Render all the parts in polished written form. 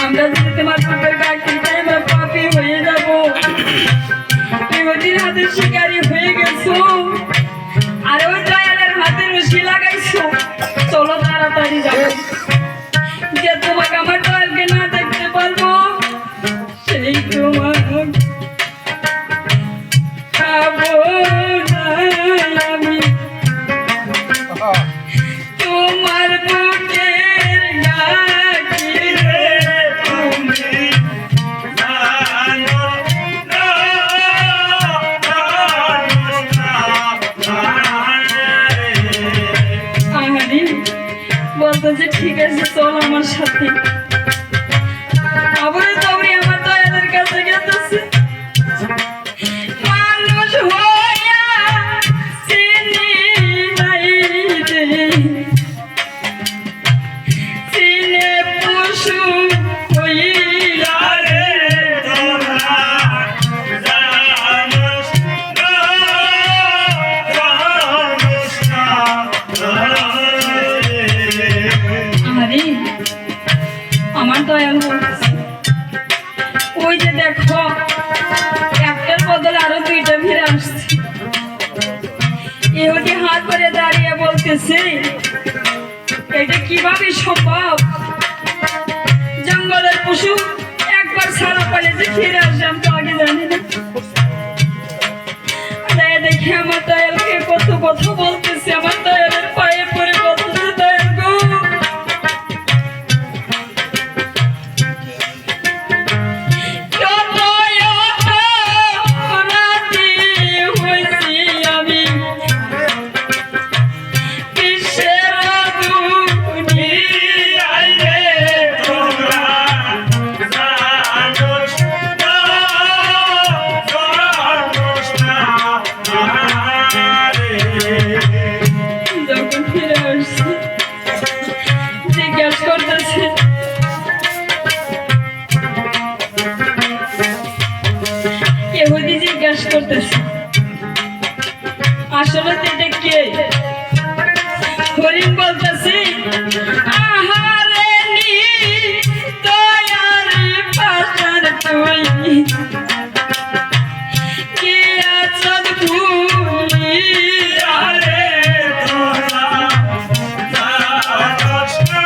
আমরা যদি তোমার পুত্রের গাছটিতে আমরা পাপী হয়ে যাব, ইহুদির হাতে শিকারী হয়ে গেছো, আর ওই দয়ালের হাতে রশি লাগাইছো। চলো তাড়াতাড়ি যাবো, যে তোমাকে আমার দয়ালকে না দেখতে পারবো সেই তোমার খাবো না আমি। তোমার বুকের গাছিরে তুমি জানো না, আহারি বলতেছে ঠিক আছে চল আমার সাথে। আবার তবে আমার দয়ালের কাছে গেছে। মানুষ হইয়া চিনি নাই রে, চিনে পশু হইয়া রে তোরা জানোস না, জানোস না। আরে আমার দয়াল বলতেছে ওই যে দেখো একটার বদলে আরো দুইটা ফিরে আসছে। ইহুদি হাত করে দাঁড়িয়ে বলতেছে এটা কিভাবে সম্ভব? জঙ্গলের পশু একবার ছাড়া পেলে যে ফিরে আসে আমি তো আগে জানি না। দেখে আমার দয়ালকে কত কথা বলতেছে, আমার দয়ালের পায়ে পড়ে বলতেছে দয়াল গো করতেছে আসলে এটা কে? হরিণ বলতেছে আহারে নি দয়ারি পাশার তুই কে আছদ ভুলি আরে তোরা জানোস না,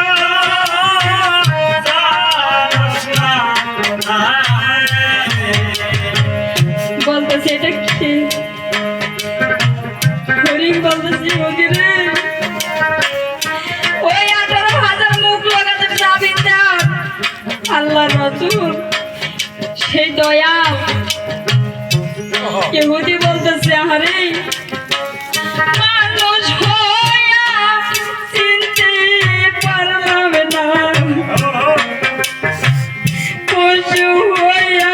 জানোস না। বলতেছে এটা কি? হরিণ বলতেছে ওদিরে ওই 18,000 মুখ লাগাতে যাবি তার আল্লাহর রাসূল সেই দয়াল। ইহুদি বলতেছে আরে মানুষ হইয়া চিনতে পারলাম না, পশু হইয়া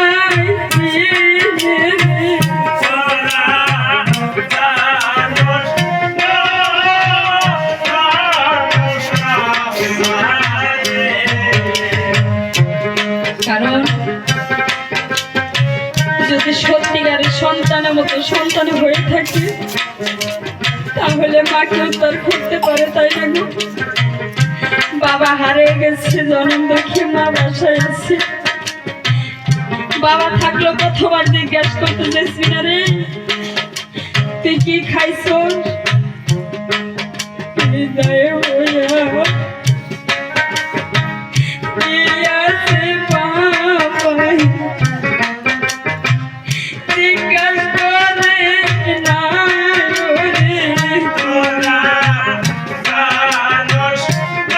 কারণ যদি সত্যিকারের সন্তানের মতো সন্তান হয়ে থাকে তাহলে মাকে উদ্ধার করতে পারে, তাই না? বাবা হারিয়ে গেছে, জন্ম দেখে মা বাসায় আছে। বাবা থাকলো কতবার জিজ্ঞাসা করতে চাইছি না রে তুই কি খাইছ?